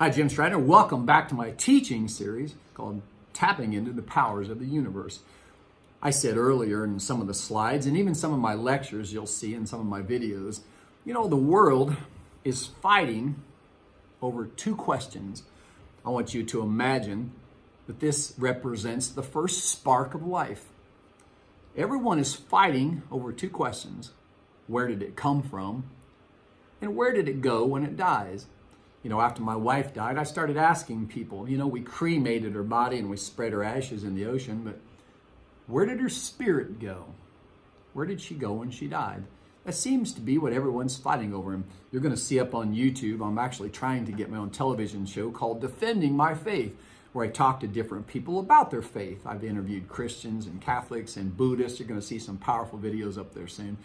Hi, Jim Strider. Welcome back to my teaching series called Tapping into the Powers of the Universe. I said earlier in some of the slides, and even some of my lectures you'll see in some of my videos, the world is fighting over two questions. I want you to imagine that this represents the first spark of life. Everyone is fighting over two questions. Where did it come from? And where did it go when it dies? After my wife died, I started asking people, we cremated her body and we spread her ashes in the ocean, but where did her spirit go? Where did she go when she died? That seems to be what everyone's fighting over. And you're going to see up on YouTube, I'm actually trying to get my own television show called Defending My Faith, where I talk to different people about their faith. I've interviewed Christians and Catholics and Buddhists. You're going to see some powerful videos up there soon.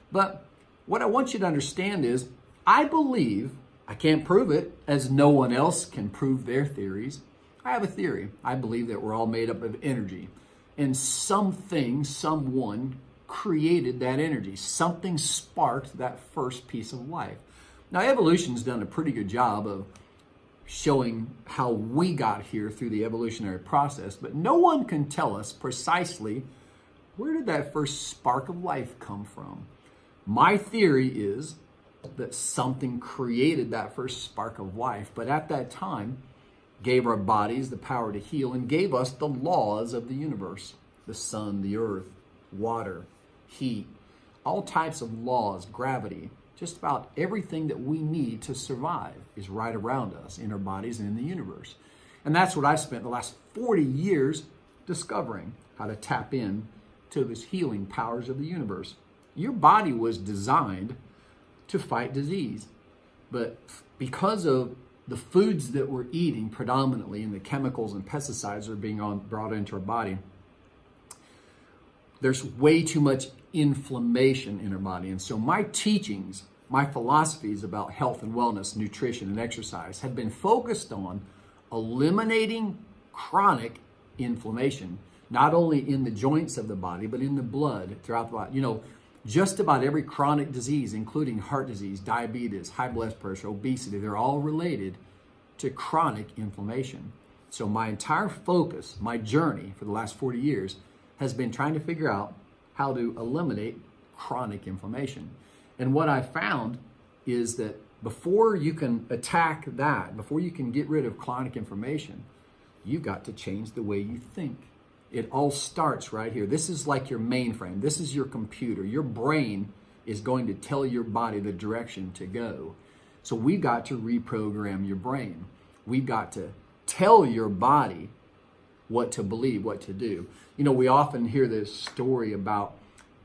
But what I want you to understand is, I believe, I can't prove it, as no one else can prove their theories. I have a theory. I believe that we're all made up of energy. And something, someone created that energy. Something sparked that first piece of life. Now, evolution's done a pretty good job of showing how we got here through the evolutionary process, but no one can tell us precisely where did that first spark of life come from. My theory is that something created that first spark of life, but at that time gave our bodies the power to heal and gave us the laws of the universe, the sun, the earth, water, heat, all types of laws, gravity. Just about everything that we need to survive is right around us in our bodies and in the universe. And that's what I've spent the last 40 years discovering, how to tap in to these healing powers of the universe. Your body was designed to fight disease. But because of the foods that we're eating predominantly and the chemicals and pesticides that are being brought into our body, there's way too much inflammation in our body. And so my teachings, my philosophies about health and wellness, nutrition and exercise have been focused on eliminating chronic inflammation, not only in the joints of the body, but in the blood throughout the body. Just about every chronic disease, including heart disease, diabetes, high blood pressure, obesity, they're all related to chronic inflammation. So my entire focus, my journey for the last 40 years, has been trying to figure out how to eliminate chronic inflammation. And what I found is that before you can attack that, before you can get rid of chronic inflammation, you've got to change the way you think. It all starts right here. This is like your mainframe. This is your computer. Your brain is going to tell your body the direction to go. So we've got to reprogram your brain. We've got to tell your body what to believe, what to do. We often hear this story about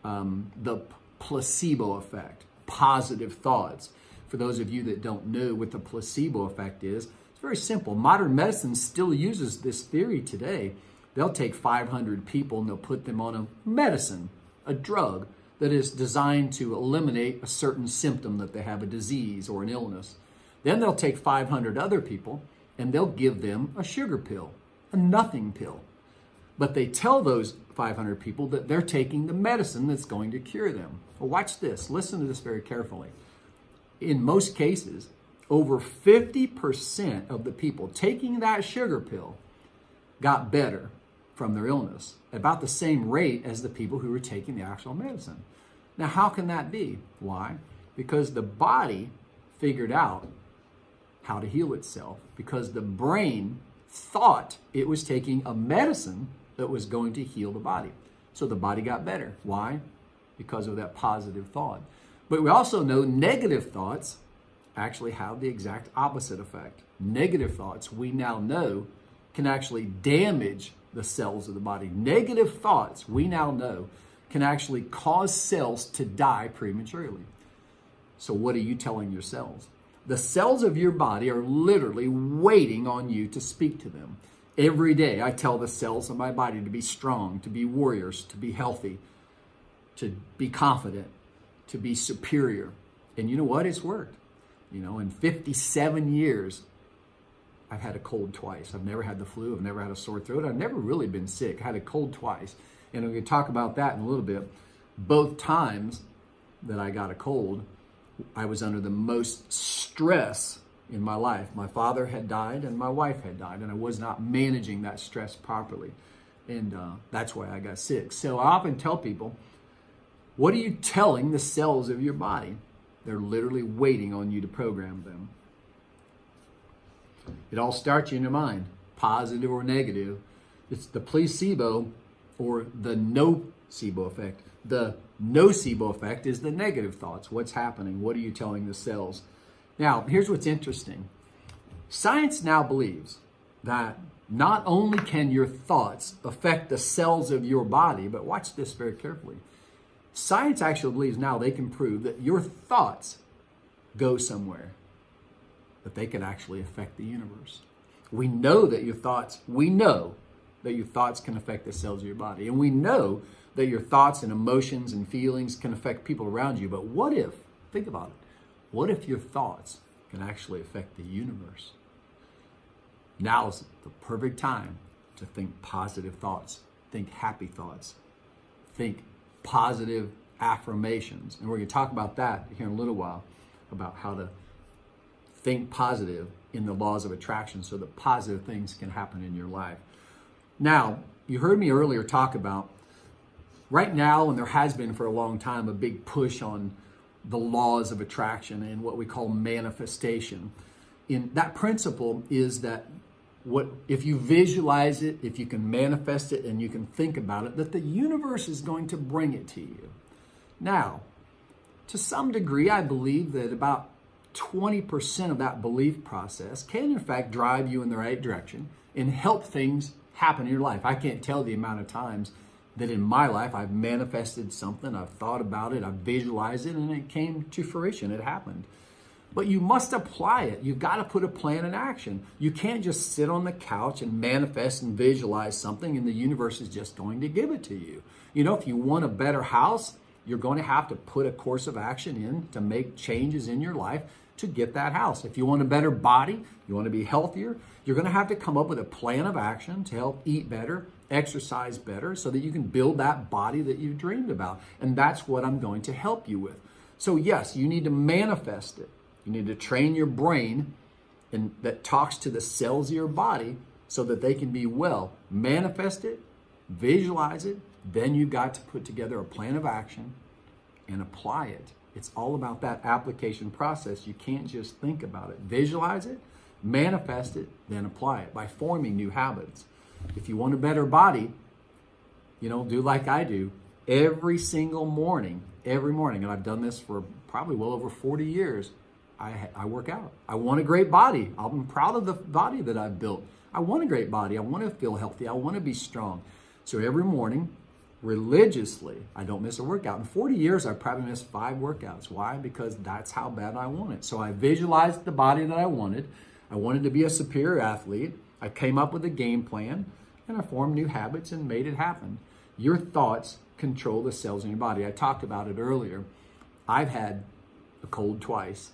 the placebo effect, positive thoughts. For those of you that don't know what the placebo effect is, it's very simple. Modern medicine still uses this theory today. They'll take 500 people and they'll put them on a medicine, a drug that is designed to eliminate a certain symptom that they have, a disease or an illness. Then they'll take 500 other people and they'll give them a sugar pill, a nothing pill. But they tell those 500 people that they're taking the medicine that's going to cure them. Well, watch this. Listen to this very carefully. In most cases, over 50% of the people taking that sugar pill got better from their illness, about the same rate as the people who were taking the actual medicine. Now, how can that be? Why? Because the body figured out how to heal itself, because the brain thought it was taking a medicine that was going to heal the body. So the body got better. Why? Because of that positive thought. But we also know negative thoughts actually have the exact opposite effect. Negative thoughts, we now know, can actually damage the cells of the body. Negative thoughts, we now know, can actually cause cells to die prematurely. So what are you telling your cells? The cells of your body are literally waiting on you to speak to them. Every day I tell the cells of my body to be strong, to be warriors, to be healthy, to be confident, to be superior. And you know what? It's worked. In 57 years, I've had a cold twice. I've never had the flu. I've never had a sore throat. I've never really been sick. I had a cold twice. And we're going to talk about that in a little bit. Both times that I got a cold, I was under the most stress in my life. My father had died and my wife had died, and I was not managing that stress properly. And that's why I got sick. So I often tell people, what are you telling the cells of your body? They're literally waiting on you to program them. It all starts in your mind, positive or negative. It's the placebo or the nocebo effect. The nocebo effect is the negative thoughts. What's happening? What are you telling the cells? Now, here's what's interesting. Science now believes that not only can your thoughts affect the cells of your body, but watch this very carefully. Science actually believes now they can prove that your thoughts go somewhere, that they can actually affect the universe. We know that your thoughts can affect the cells of your body. And we know that your thoughts and emotions and feelings can affect people around you. But what if, think about it, what if your thoughts can actually affect the universe? Now is the perfect time to think positive thoughts, think happy thoughts, think positive affirmations. And we're going to talk about that here in a little while, about how to think positive in the laws of attraction so that positive things can happen in your life. Now, you heard me earlier talk about right now, and there has been for a long time, a big push on the laws of attraction and what we call manifestation. In that principle is that if you visualize it, if you can manifest it and you can think about it, that the universe is going to bring it to you. Now, to some degree, I believe that about 20% of that belief process can in fact drive you in the right direction and help things happen in your life. I can't tell the amount of times that in my life I've manifested something, I've thought about it, I've visualized it, and it came to fruition, it happened. But you must apply it. You've got to put a plan in action. You can't just sit on the couch and manifest and visualize something and the universe is just going to give it to you. You know, if you want a better house, you're going to have to put a course of action in to make changes in your life to get that house. If you want a better body, you want to be healthier, you're going to have to come up with a plan of action to help eat better, exercise better, so that you can build that body that you dreamed about. And that's what I'm going to help you with. So yes, you need to manifest it. You need to train your brain and that talks to the cells of your body so that they can be well. Manifest it, visualize it, then you've got to put together a plan of action and apply it. It's all about that application process. You can't just think about it. Visualize it, manifest it, then apply it by forming new habits. If you want a better body, do like I do. Every single morning, and I've done this for probably well over 40 years, I work out. I want a great body. I'm proud of the body that I've built. I want a great body. I want to feel healthy. I want to be strong. So every morning, religiously, I don't miss a workout. In 40 years, I probably missed 5 workouts. Why? Because that's how bad I want it. So I visualized the body that I wanted. I wanted to be a superior athlete. I came up with a game plan, and I formed new habits and made it happen. Your thoughts control the cells in your body. I talked about it earlier. I've had a cold twice.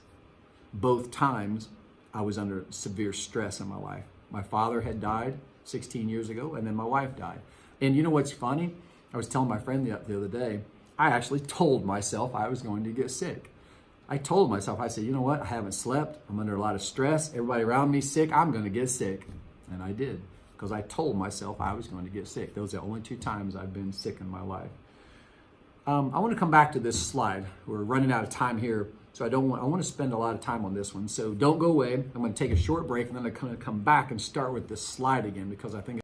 Both times, I was under severe stress in my life. My father had died 16 years ago, and then my wife died. And you know what's funny? I was telling my friend the other day, I actually told myself I was going to get sick. I told myself, I said, you know what? I haven't slept. I'm under a lot of stress. Everybody around me sick. I'm going to get sick. And I did, because I told myself I was going to get sick. Those are the only 2 times I've been sick in my life. I want to come back to this slide. We're running out of time here, so I want to spend a lot of time on this one. So don't go away. I'm going to take a short break, and then I'm going to come back and start with this slide again, because I think